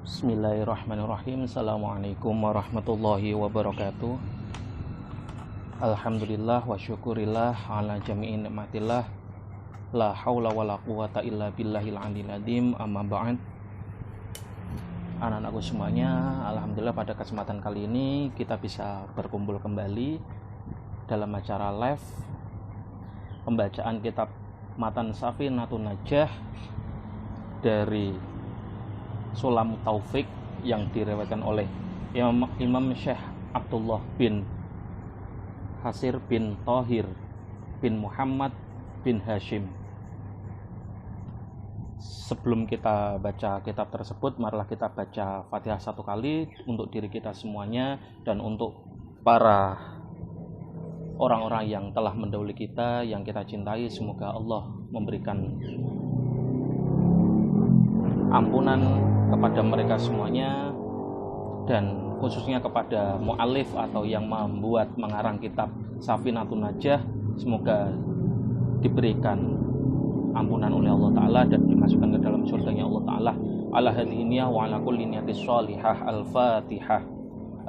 Bismillahirrahmanirrahim. Assalamualaikum warahmatullahi wabarakatuh. Alhamdulillah wa syukurillah ala jami'in nikmatillah. La haula wa la quwata illa billahil aliyil azim. Amma ba'd. Anak-anakku semuanya, alhamdulillah pada kesempatan kali ini kita bisa berkumpul kembali dalam acara live pembacaan kitab Matan Safinatun Najah dari Sulam Taufik yang direwetkan oleh Imam Syekh Abdullah bin Hasir bin Thohir bin Muhammad bin Hashim. Sebelum kita baca kitab tersebut, marilah kita baca Fatihah satu kali untuk diri kita semuanya dan untuk para orang-orang yang telah mendahului kita, yang kita cintai. Semoga Allah memberikan ampunan kepada mereka semuanya, dan khususnya kepada mu'alif atau yang membuat mengarang kitab Safinatun Najah. Semoga diberikan ampunan oleh Allah Ta'ala dan dimasukkan ke dalam surganya Allah Ta'ala. Ala hadiniyah wa ala kulli niyatis sholihah. Al-Fatihah.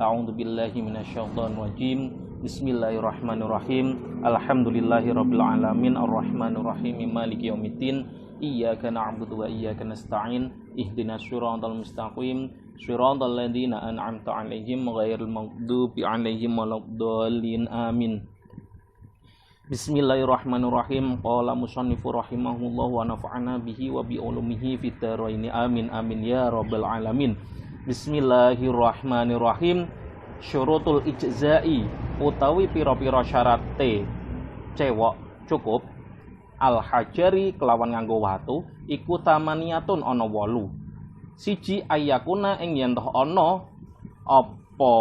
A'udzu billahi minasyaitonir rajim. Bismillahirrahmanirrahim. Alhamdulillahi rabbil alamin arrahmanir rahim maliki yaumiddin. Iyyaka na'budu wa iyyaka nasta'in. Ihdinas siratal mustaqim. Siratal ladzina an'amta 'alaihim ghairil maghdubi 'alaihim waladdallin. Amin. Bismillahirrahmanirrahim. Qala musannifu rahimahullah wa nafa'ana bihi wa bi ulumihi fid dharain. Amin amin ya rabbal alamin. Bismillahirrahmanirrahim. Syurutul ijza'i utawi pira-pira syarate cewek cukup al-hajari kelawan nganggo watu iku tamaniyatun ana 8. Siji ayakuna ing yen toh ana apa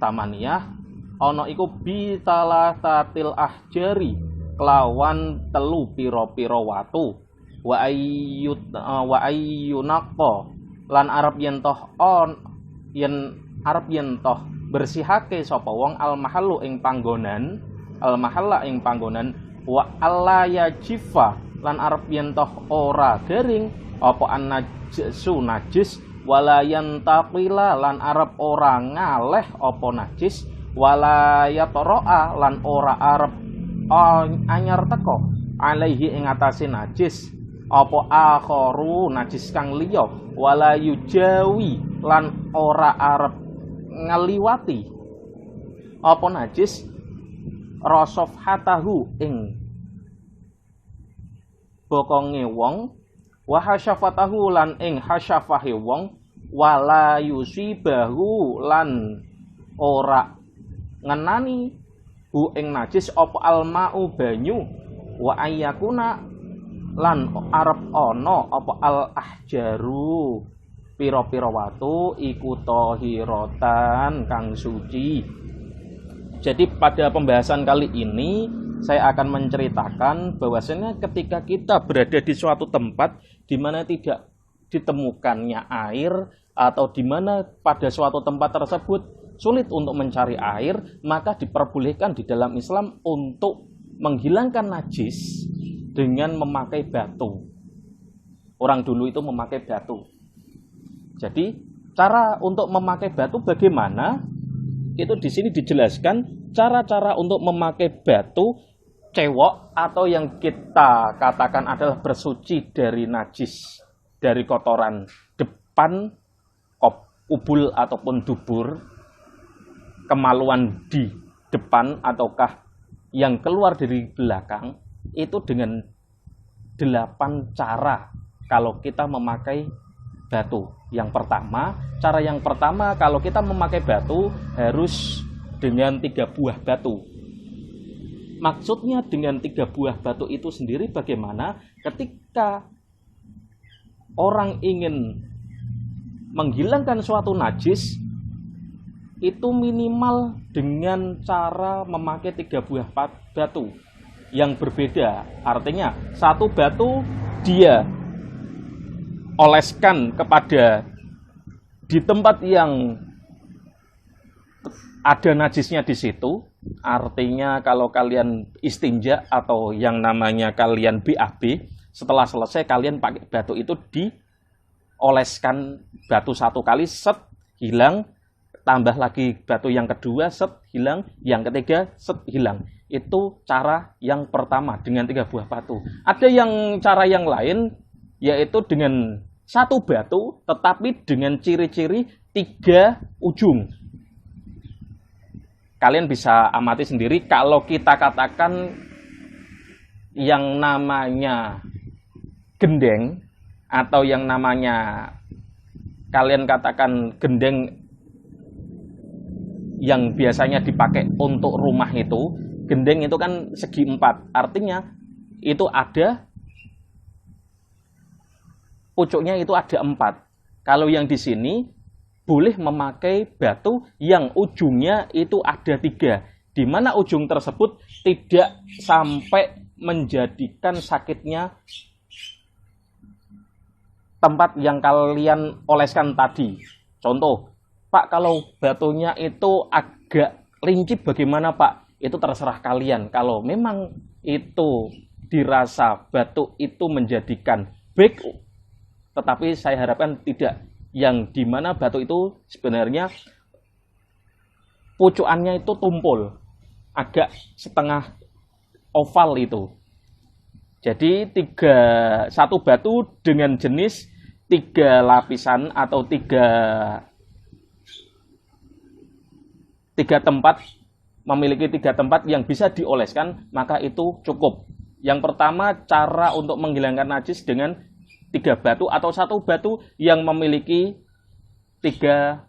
tamaniyah ana iku bitalasatil ahjari kelawan telu pira-pira watu wa ayyunaqqa lan arep yen toh bersihake sapa wong al mahallu ing panggonan al mahalla ing panggonan wa alla yajifa lan arep yen toh ora garing apa an-najsu najis wala yantaqila lan arep ora ngaleh apa najis wala yatara'a lan ora arep anyar teko alaihi ing atase najis apa akharu najis kang liya wala yujawi lan ora arep ngaliwati apa najis rasofhatahu ing bokonge wong wa hasyafatahu lan ing hasyafahe wong wala yusibahu lan ora ngenani hu ing najis apa almau banyu wa ayyakuna lan arep ana apa al ahjaru pira-pira watu iku tahiratan kang suci. Jadi pada pembahasan kali ini saya akan menceritakan bahwasanya ketika kita berada di suatu tempat di mana tidak ditemukannya air atau di mana pada suatu tempat tersebut sulit untuk mencari air, maka diperbolehkan di dalam Islam untuk menghilangkan najis dengan memakai batu. Orang dulu itu memakai batu. Jadi cara untuk memakai batu bagaimana? Itu di sini dijelaskan cara-cara untuk memakai batu cewek atau yang kita katakan adalah bersuci dari najis, dari kotoran depan, kubul ataupun dubur, kemaluan di depan ataukah yang keluar dari belakang, itu dengan 8 cara kalau kita memakai batu. Cara yang pertama kalau kita memakai batu harus dengan 3 buah batu. Maksudnya dengan 3 buah batu itu sendiri bagaimana? Ketika orang ingin menghilangkan suatu najis, itu minimal dengan cara memakai 3 buah batu yang berbeda. Artinya satu batu dia oleskan kepada di tempat yang ada najisnya di situ. Artinya kalau kalian istinja atau yang namanya kalian BAB, setelah selesai kalian pakai batu itu oleskan batu satu kali, set, hilang, tambah lagi batu yang kedua, set, hilang, yang ketiga, set, hilang. Itu cara yang pertama dengan 3 buah batu. Ada yang cara yang lain, yaitu dengan 1 batu, tetapi dengan ciri-ciri 3 ujung. Kalian bisa amati sendiri, kalau kita katakan yang namanya gendeng, atau yang namanya kalian katakan gendeng yang biasanya dipakai untuk rumah itu, gendeng itu kan segi 4, artinya itu ada pucuknya itu ada 4. Kalau yang di sini boleh memakai batu yang ujungnya itu ada 3, di mana ujung tersebut tidak sampai menjadikan sakitnya tempat yang kalian oleskan tadi. Contoh, Pak, kalau batunya itu agak lincip bagaimana, Pak? Itu terserah kalian. Kalau memang itu dirasa batu itu menjadikan baik, tetapi saya harapkan tidak. Yang dimana batu itu sebenarnya pucukannya itu tumpul, agak setengah oval itu. Jadi 1 batu dengan jenis 3 lapisan atau 3 tempat, memiliki 3 tempat yang bisa dioleskan, maka itu cukup. Yang pertama, cara untuk menghilangkan najis dengan 3 batu atau 1 batu yang memiliki 3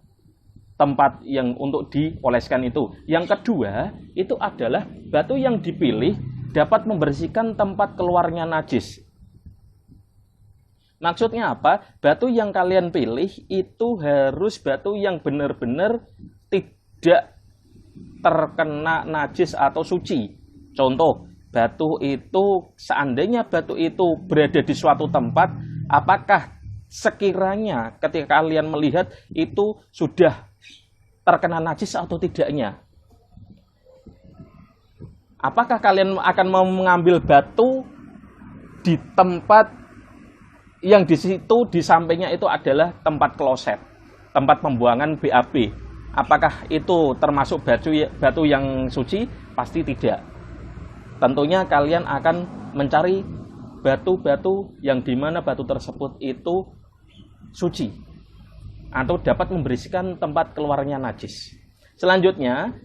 tempat yang untuk dioleskan itu. Yang kedua, itu adalah batu yang dipilih dapat membersihkan tempat keluarnya najis. Maksudnya apa? Batu yang kalian pilih itu harus batu yang benar-benar tidak terkena najis atau suci. Contoh, batu itu, seandainya batu itu berada di suatu tempat, apakah sekiranya ketika kalian melihat itu sudah terkena najis atau tidaknya? Apakah kalian akan mau mengambil batu di tempat yang di situ di sampingnya itu adalah tempat kloset, tempat pembuangan BAB? Apakah itu termasuk batu yang suci? Pasti tidak. Tentunya kalian akan mencari batu-batu yang dimana batu tersebut itu suci atau dapat membersihkan tempat keluarnya najis. Selanjutnya,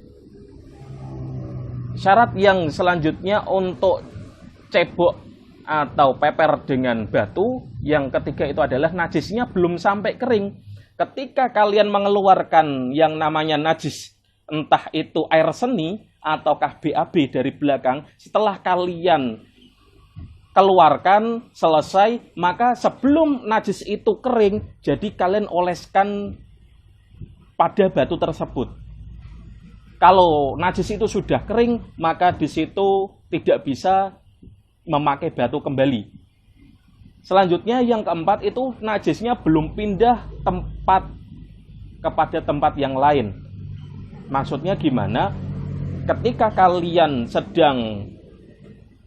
syarat yang selanjutnya untuk cebok atau peper dengan batu, yang ketiga itu adalah najisnya belum sampai kering. Ketika kalian mengeluarkan yang namanya najis, entah itu air seni ataukah BAB dari belakang, setelah kalian keluarkan selesai, maka sebelum najis itu kering, jadi kalian oleskan pada batu tersebut. Kalau najis itu sudah kering, maka di situ tidak bisa memakai batu kembali. Selanjutnya yang keempat itu najisnya belum pindah tempat kepada tempat yang lain. Maksudnya gimana? Ketika kalian sedang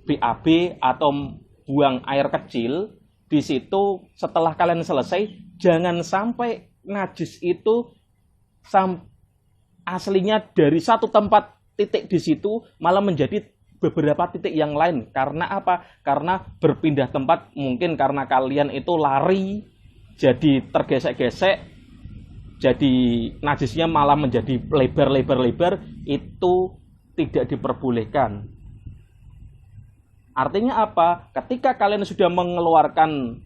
BAB atau buang air kecil, di situ setelah kalian selesai, jangan sampai najis itu aslinya dari satu tempat titik di situ malah menjadi beberapa titik yang lain. Karena apa? Karena berpindah tempat, mungkin karena kalian itu lari, jadi tergesek-gesek, jadi najisnya malah menjadi lebar, itu tidak diperbolehkan. Artinya apa? Ketika kalian sudah mengeluarkan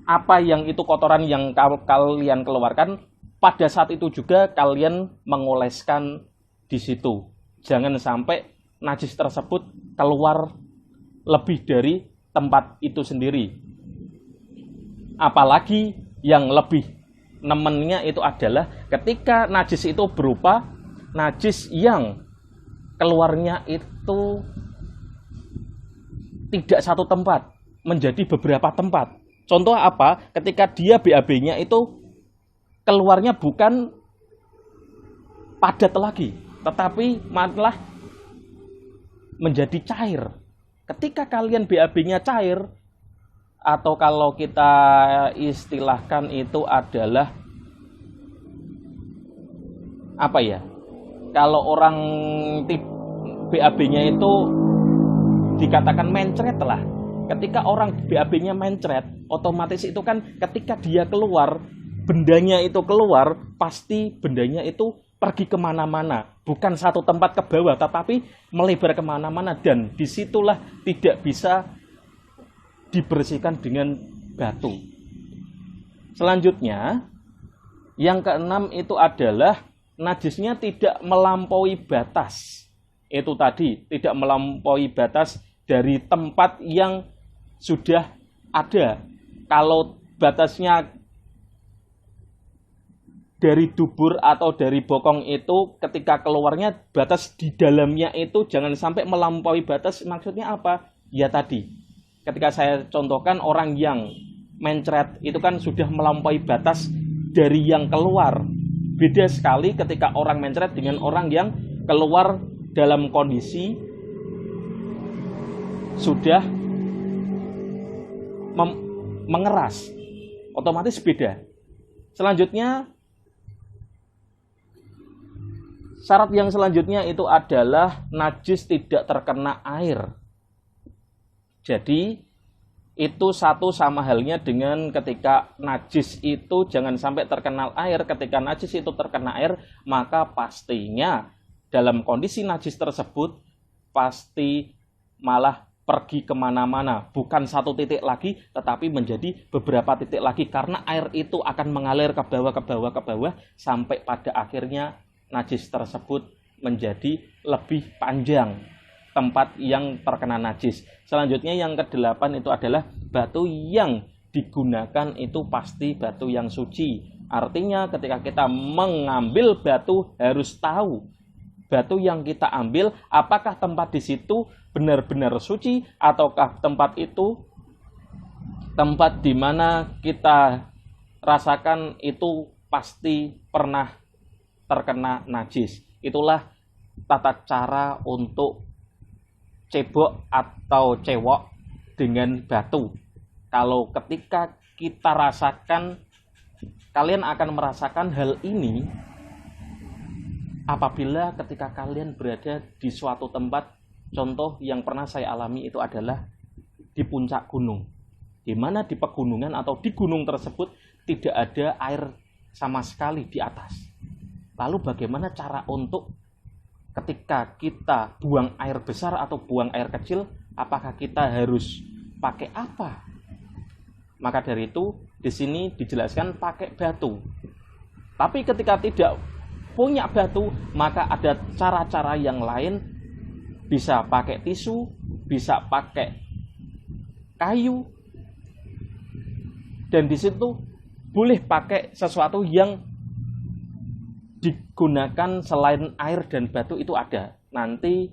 apa yang itu kotoran yang kalian keluarkan, pada saat itu juga kalian mengoleskan di situ. Jangan sampai najis tersebut keluar lebih dari tempat itu sendiri. Apalagi yang lebih nemennya itu adalah ketika najis itu berupa najis yang keluarnya itu tidak satu tempat, menjadi beberapa tempat. Contoh apa? Ketika dia BAB-nya itu keluarnya bukan padat lagi, tetapi malah menjadi cair. Ketika kalian BAB-nya cair, atau kalau kita istilahkan itu adalah apa ya? Kalau orang BAB-nya itu dikatakan mencret lah. Ketika orang BAB-nya mencret, otomatis itu kan ketika dia keluar, bendanya itu keluar, pasti bendanya itu pergi kemana-mana. Bukan satu tempat ke bawah, tetapi melebar kemana-mana. Dan disitulah tidak bisa dibersihkan dengan batu. Selanjutnya, yang keenam itu adalah najisnya tidak melampaui batas. Itu tadi, tidak melampaui batas dari tempat yang sudah ada. Kalau batasnya dari dubur atau dari bokong itu ketika keluarnya batas di dalamnya itu jangan sampai melampaui batas. Maksudnya apa? Ya tadi, ketika saya contohkan orang yang mencret itu kan sudah melampaui batas dari yang keluar. Beda sekali ketika orang mencret dengan orang yang keluar dalam kondisi sudah mengeras. Otomatis beda. Selanjutnya, syarat yang selanjutnya itu adalah najis tidak terkena air. Jadi itu satu sama halnya dengan ketika najis itu jangan sampai terkena air. Ketika najis itu terkena air, maka pastinya dalam kondisi najis tersebut pasti malah pergi kemana-mana. Bukan satu titik lagi, tetapi menjadi beberapa titik lagi. Karena air itu akan mengalir ke bawah, ke bawah, ke bawah, sampai pada akhirnya najis tersebut menjadi lebih panjang tempat yang terkena najis. Selanjutnya yang kedelapan itu adalah batu yang digunakan itu pasti batu yang suci. Artinya ketika kita mengambil batu harus tahu batu yang kita ambil apakah tempat di situ benar-benar suci ataukah tempat itu tempat di mana kita rasakan itu pasti pernah terkena najis. Itulah tata cara untuk cebok atau cewok dengan batu. Kalau ketika kita rasakan, kalian akan merasakan hal ini apabila ketika kalian berada di suatu tempat. Contoh yang pernah saya alami itu adalah di puncak gunung, di mana di pegunungan atau di gunung tersebut tidak ada air sama sekali di atas. Lalu bagaimana cara untuk ketika kita buang air besar atau buang air kecil, apakah kita harus pakai apa? Maka dari itu di sini dijelaskan pakai batu. Tapi ketika tidak punya batu, maka ada cara-cara yang lain. Bisa pakai tisu, bisa pakai kayu, dan di situ boleh pakai sesuatu yang digunakan selain air dan batu itu ada. Nanti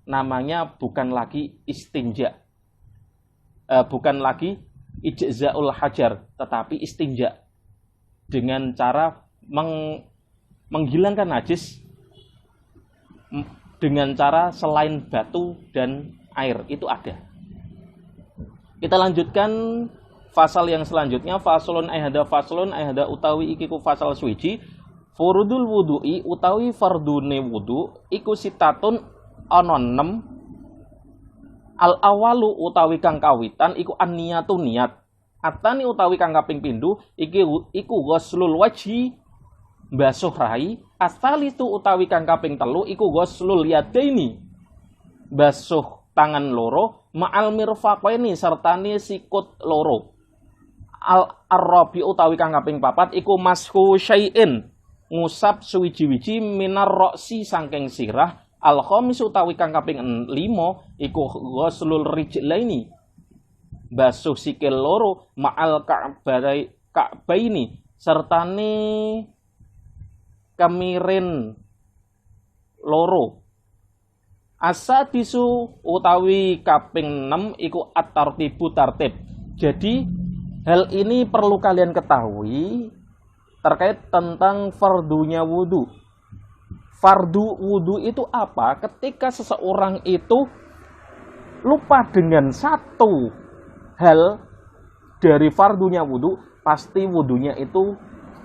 namanya bukan lagi istinja, bukan lagi ijza'ul hajar, tetapi istinja dengan cara menghilangkan najis dengan cara selain batu dan air itu ada. Kita lanjutkan pasal yang selanjutnya. Faslun ayhada utawi ikiku fasal suci. Furudul wudu'i utawi fardune wudu iku sitatun ana 6. Al awalu utawi kang kawitan iku an-niyatu niat. Atani utawi kang kaping pindho iku ghuslul wajhi basuh rai. Asalitu utawi kang kaping telu iku ghuslul yadaini basuh tangan loro ma'al mirfaqaini sertane sikut loro. Al-arabi utawi kang kaping papat iku mashu syai'in ngusap suwiji-wiji minar roksi saking sirah. Al-khamis utawi kang kaping 5 iku ghuslul rijlaini basuh sikil loro ma'al ka'baini sertane kemirin loro. Asadisu utawi kaping 6 iku at-tartibu tartib. Jadi hal ini perlu kalian ketahui terkait tentang fardunya wudu. Fardu wudu itu apa? Ketika seseorang itu lupa dengan satu hal dari fardunya wudu, pasti wudunya itu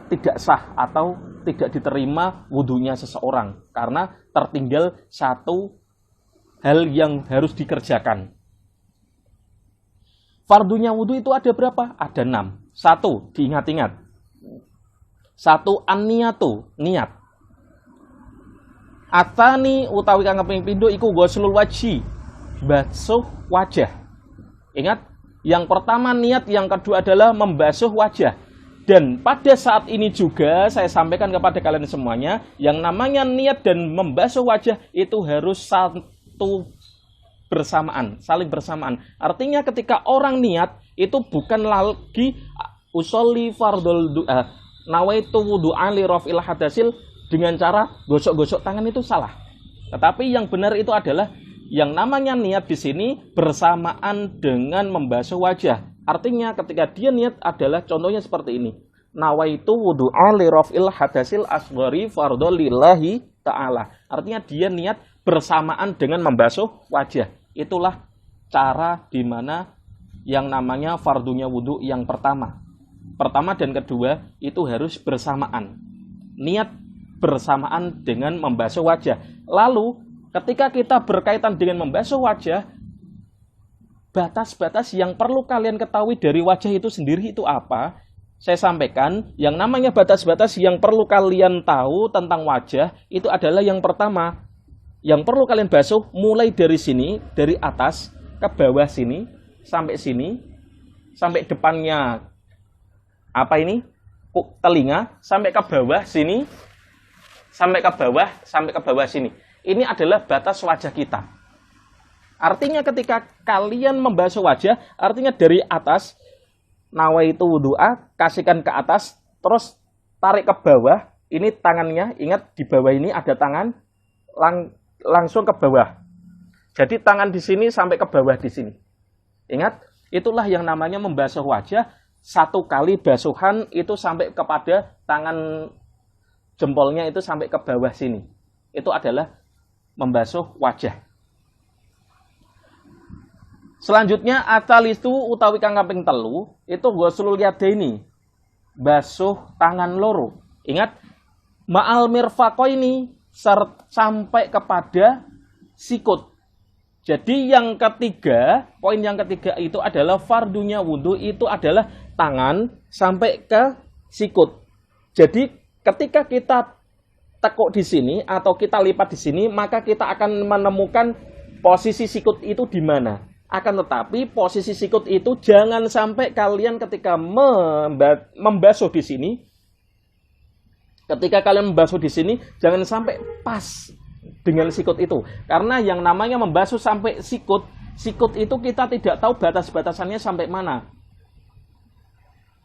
tidak sah atau tidak diterima wudunya seseorang. Karena tertinggal satu hal yang harus dikerjakan. Fardunya wudu itu ada berapa? Ada 6. 1, diingat-ingat. 1, an-niyatu, niat. Atani utawi kang kaping pindho iku ghuslul wajhi, basuh wajah. Ingat, yang pertama niat, yang kedua adalah membasuh wajah. Dan pada saat ini juga saya sampaikan kepada kalian semuanya, yang namanya niat dan membasuh wajah itu harus satu bersamaan, saling bersamaan. Artinya ketika orang niat itu bukan lagi usolli fardul nawaitu wudu'a li raf'il hadasil dengan cara gosok-gosok tangan, itu salah. Tetapi yang benar itu adalah yang namanya niat di sini bersamaan dengan membasuh wajah. Artinya ketika dia niat adalah contohnya seperti ini. Nawaitu wudu'a li raf'il hadasil asghari fardhu lillahi ta'ala. Artinya dia niat bersamaan dengan membasuh wajah. Itulah cara di mana yang namanya fardunya wudu yang pertama. Pertama dan kedua itu harus bersamaan. Niat bersamaan dengan membasuh wajah. Lalu ketika kita berkaitan dengan membasuh wajah, batas-batas yang perlu kalian ketahui dari wajah itu sendiri itu apa? Saya sampaikan, yang namanya batas-batas yang perlu kalian tahu tentang wajah itu adalah yang pertama, yang perlu kalian basuh mulai dari sini, dari atas ke bawah sini, sampai depannya apa ini? Telinga, sampai ke bawah sini, sampai ke bawah sini. Ini adalah batas wajah kita. Artinya ketika kalian membasuh wajah, artinya dari atas, nawaitu wudu'a, kasihkan ke atas, terus tarik ke bawah. Ini tangannya, ingat di bawah ini ada tangan, langsung ke bawah. Jadi tangan di sini sampai ke bawah di sini. Ingat, itulah yang namanya membasuh wajah. Satu kali basuhan itu sampai kepada tangan jempolnya itu sampai ke bawah sini. Itu adalah membasuh wajah. Selanjutnya atalistu utawi kang kaping 3 itu ghuslul yadaini, basuh tangan loro. Ingat, ma'al mirfaqaini sampai kepada sikut. Jadi yang ketiga, poin yang ketiga itu adalah fardunya wudu itu adalah tangan sampai ke sikut. Jadi ketika kita tekuk di sini atau kita lipat di sini, maka kita akan menemukan posisi sikut itu di mana. Akan tetapi posisi sikut itu jangan sampai kalian ketika membasuh di sini, ketika kalian membasuh di sini, jangan sampai pas dengan sikut itu. Karena yang namanya membasuh sampai sikut itu kita tidak tahu batas-batasannya sampai mana.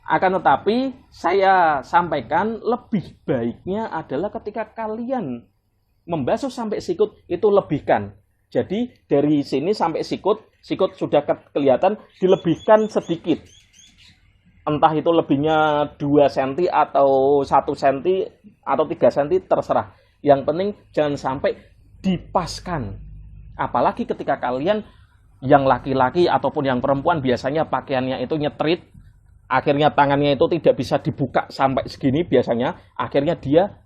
Akan tetapi saya sampaikan lebih baiknya adalah ketika kalian membasuh sampai sikut itu lebihkan. Jadi dari sini sampai sikut sudah kelihatan, dilebihkan sedikit. Entah itu lebihnya 2 cm atau 1 cm atau 3 cm terserah. Yang penting jangan sampai dipaskan. Apalagi ketika kalian yang laki-laki ataupun yang perempuan biasanya pakaiannya itu nyetrit, akhirnya tangannya itu tidak bisa dibuka sampai segini biasanya, akhirnya dia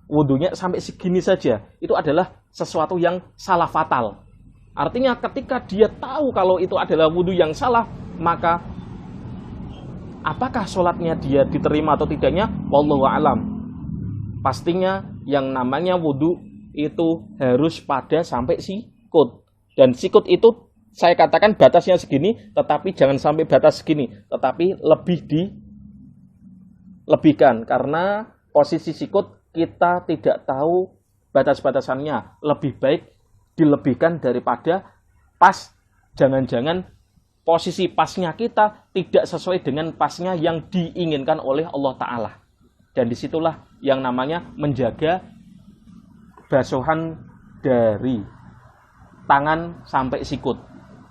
wudunya sampai segini saja. Itu adalah sesuatu yang salah fatal. Artinya ketika dia tahu kalau itu adalah wudu yang salah, maka apakah sholatnya dia diterima atau tidaknya? Wallahu a'lam. Pastinya yang namanya wudu itu harus pada sampai sikut. Dan sikut itu saya katakan batasnya segini, tetapi jangan sampai batas segini, tetapi lebihkan. Karena posisi sikut kita tidak tahu batas-batasannya. Lebih baik dilebihkan daripada pas. Jangan-jangan posisi pasnya kita tidak sesuai dengan pasnya yang diinginkan oleh Allah Ta'ala. Dan disitulah yang namanya menjaga basuhan dari tangan sampai sikut.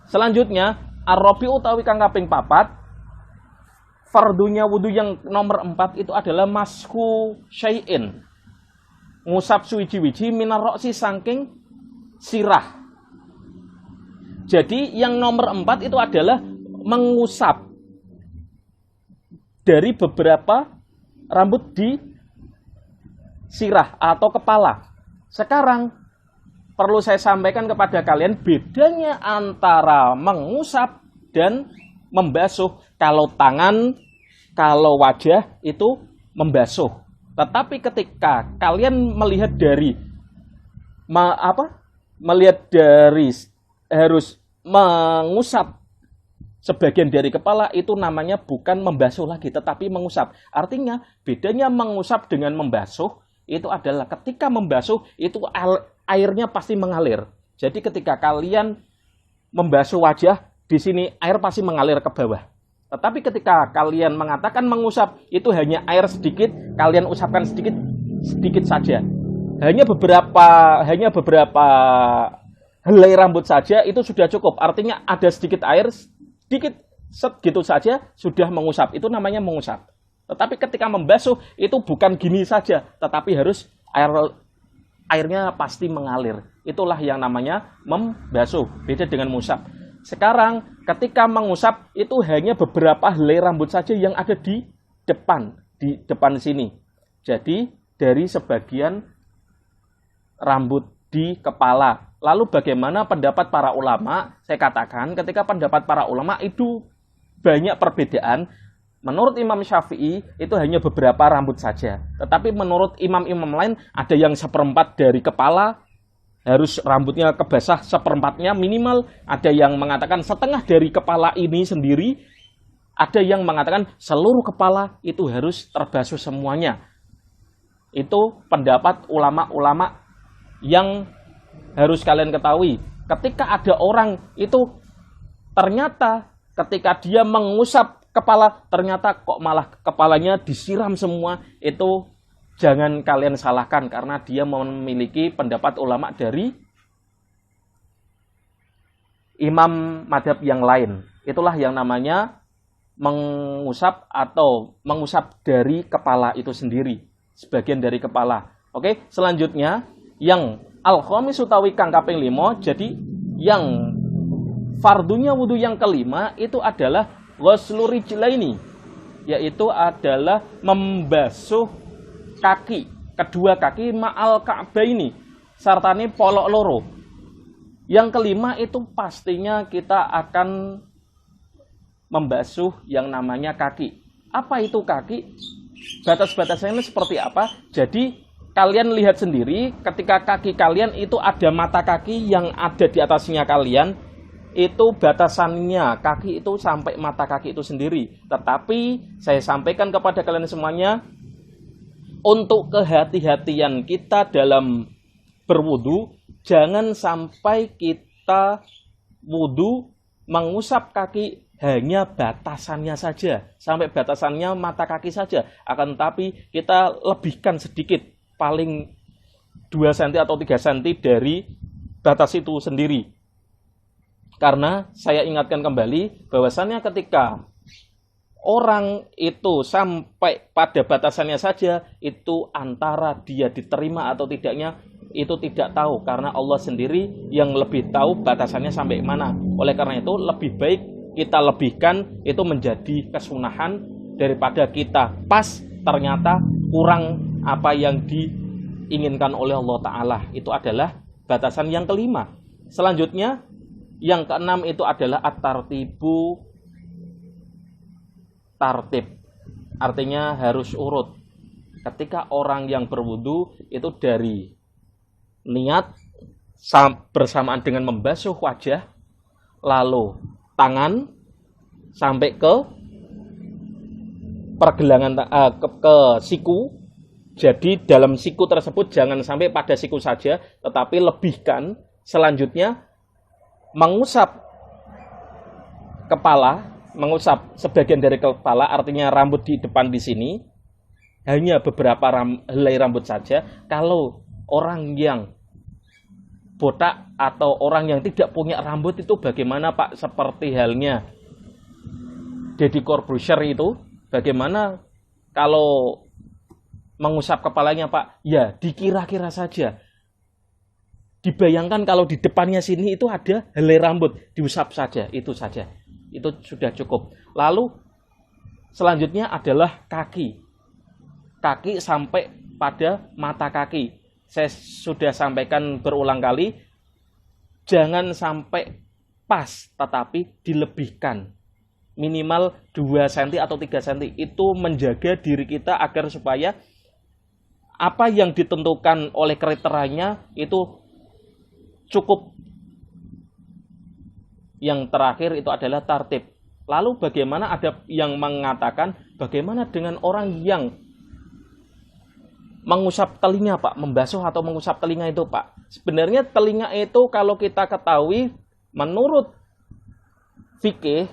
Selanjutnya, ar-rabi utawi kang kaping 4, fardunya wudu yang nomor 4 itu adalah masku syai'in, ngusap suwiji-wiji minar roksi saking sirah. Jadi yang nomor 4 itu adalah mengusap. dari beberapa rambut di sirah atau kepala. Sekarang perlu saya sampaikan kepada kalian bedanya antara mengusap dan membasuh. Kalau tangan, kalau wajah itu membasuh. Tetapi ketika kalian melihat dari harus mengusap sebagian dari kepala, itu namanya bukan membasuh lagi, tetapi mengusap. Artinya bedanya mengusap dengan membasuh itu adalah ketika membasuh itu airnya pasti mengalir. Jadi ketika kalian membasuh wajah, di sini air pasti mengalir ke bawah. Tetapi ketika kalian mengatakan mengusap, itu hanya air sedikit, kalian usapkan sedikit saja. Hanya beberapa helai rambut saja itu sudah cukup. Artinya ada sedikit air, sedikit segitu saja sudah mengusap. Itu namanya mengusap. Tetapi ketika membasuh itu bukan gini saja, tetapi harus airnya pasti mengalir. Itulah yang namanya membasuh. Beda dengan mengusap. Sekarang ketika mengusap itu hanya beberapa helai rambut saja yang ada di depan sini. Jadi dari sebagian rambut di kepala. Lalu bagaimana pendapat para ulama? Saya katakan ketika pendapat para ulama itu banyak perbedaan. Menurut Imam Syafi'i itu hanya beberapa rambut saja. Tetapi menurut imam-imam lain ada yang seperempat dari kepala, harus rambutnya kebasah seperempatnya minimal. Ada yang mengatakan setengah dari kepala ini sendiri. Ada yang mengatakan seluruh kepala itu harus terbasuh semuanya. Itu pendapat ulama-ulama yang harus kalian ketahui. Ketika ada orang itu ternyata ketika dia mengusap kepala, ternyata kok malah kepalanya disiram semua, itu jangan kalian salahkan karena dia memiliki pendapat ulama dari imam madhab yang lain. Itulah yang namanya mengusap atau mengusap dari kepala itu sendiri, sebagian dari kepala. Oke, selanjutnya yang al-khamis utawi kang kaping 5, jadi yang fardunya wudu yang kelima itu adalah ghuslu rijlaini, yaitu adalah membasuh kaki, kedua kaki ma'al ka'baini, sartane polok loro. Yang kelima itu pastinya kita akan membasuh yang namanya kaki. Apa itu kaki? Batas-batasnya seperti apa? Jadi kalian lihat sendiri ketika kaki kalian itu ada mata kaki yang ada di atasnya kalian, itu batasannya kaki itu sampai mata kaki itu sendiri. Tetapi saya sampaikan kepada kalian semuanya, untuk kehati-hatian kita dalam berwudu, jangan sampai kita wudu mengusap kaki hanya batasannya saja, sampai batasannya mata kaki saja. Akan tetapi kita lebihkan sedikit, paling 2 cm atau 3 cm dari batas itu sendiri. Karena saya ingatkan kembali bahwasannya ketika orang itu sampai pada batasannya saja, itu antara dia diterima atau tidaknya itu tidak tahu, karena Allah sendiri yang lebih tahu batasannya sampai mana. Oleh karena itu lebih baik kita lebihkan, itu menjadi kesunahan daripada kita pas ternyata kurang apa yang diinginkan oleh Allah Ta'ala. Itu adalah batasan yang kelima. Selanjutnya yang keenam itu adalah at-tartibu, tartib, artinya harus urut. Ketika orang yang berwudu itu dari niat bersamaan dengan membasuh wajah, lalu tangan sampai ke pergelangan ke siku. Jadi dalam siku tersebut jangan sampai pada siku saja, tetapi lebihkan. Selanjutnya mengusap kepala, mengusap sebagian dari kepala, artinya rambut di depan di sini hanya beberapa helai rambut saja. Kalau orang yang botak atau orang yang tidak punya rambut itu bagaimana Pak? Seperti halnya Deddy Corbuzier itu, bagaimana kalau mengusap kepalanya Pak? Ya dikira-kira saja. Dibayangkan kalau di depannya sini itu ada helai rambut, diusap saja, itu saja. Itu sudah cukup. Lalu Selanjutnya adalah kaki. Kaki sampai pada mata kaki. Saya sudah sampaikan berulang kali, jangan sampai pas, tetapi dilebihkan. Minimal 2 cm atau 3 cm. Itu menjaga diri kita agar supaya apa yang ditentukan oleh kriterianya itu cukup. Yang terakhir itu adalah tartib. Lalu bagaimana, ada yang mengatakan bagaimana dengan orang yang mengusap telinga, Pak? Membasuh atau mengusap telinga itu, Pak? Sebenarnya telinga itu kalau kita ketahui menurut fikih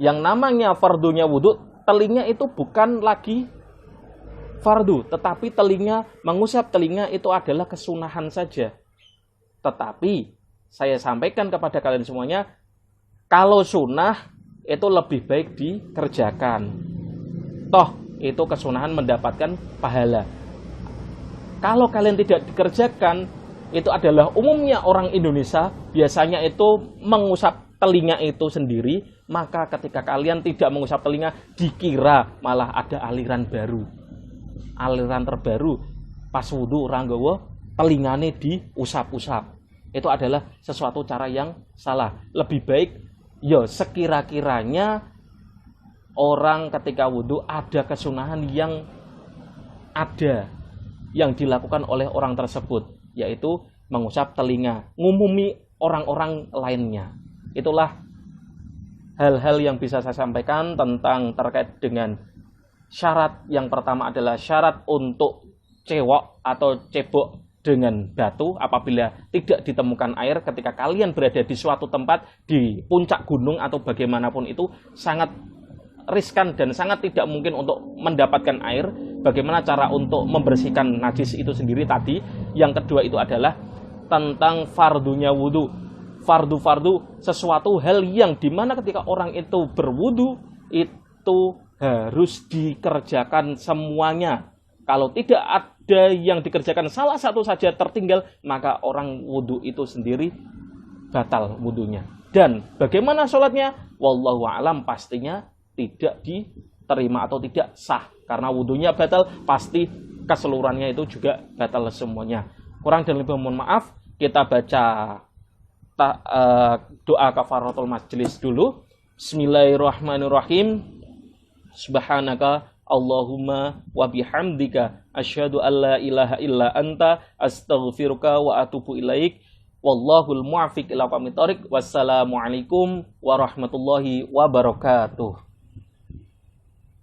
yang namanya fardunya wudhu, telinga itu bukan lagi fardu, tetapi mengusap telinga itu adalah kesunahan saja. Tetapi saya sampaikan kepada kalian semuanya, kalau sunnah itu lebih baik dikerjakan. Toh itu kesunahan mendapatkan pahala. Kalau kalian tidak dikerjakan, itu adalah umumnya orang Indonesia biasanya itu mengusap telinga itu sendiri. Maka ketika kalian tidak mengusap telinga, dikira malah ada aliran baru, aliran terbaru. Pas wudhu orang gawa telingane diusap-usap. Itu adalah sesuatu cara yang salah. Lebih baik ya sekira-kiranya orang ketika wudhu ada kesunahan yang dilakukan oleh orang tersebut, yaitu mengusap telinga, ngumumi orang-orang lainnya. Itulah hal-hal yang bisa saya sampaikan tentang terkait dengan syarat. Yang pertama adalah syarat untuk cewok atau cebok dengan batu apabila tidak ditemukan air. Ketika kalian berada di suatu tempat di puncak gunung atau bagaimanapun itu sangat riskan dan sangat tidak mungkin untuk mendapatkan air. Bagaimana cara untuk membersihkan najis itu sendiri tadi. Yang kedua itu adalah tentang fardunya wudhu. Fardu sesuatu hal yang dimana ketika orang itu berwudhu itu harus dikerjakan semuanya. Kalau tidak ada yang dikerjakan salah satu saja tertinggal, maka orang wudhu itu sendiri batal wudhunya. Dan bagaimana sholatnya? Wallahu a'lam, pastinya tidak diterima atau tidak sah. Karena wudhunya batal, pasti keseluruhannya itu juga batal semuanya. Kurang dan lebih mohon maaf. Kita baca doa kafaratul majlis dulu. Bismillahirrahmanirrahim. Subhanaka Allahumma wa bihamdika asyhadu an la ilaha illa anta astaghfiruka wa atubu ilaik. Wallahul muwaffiq ila aqwamit thoriq. Wassalamualaikum warahmatullahi wabarakatuh.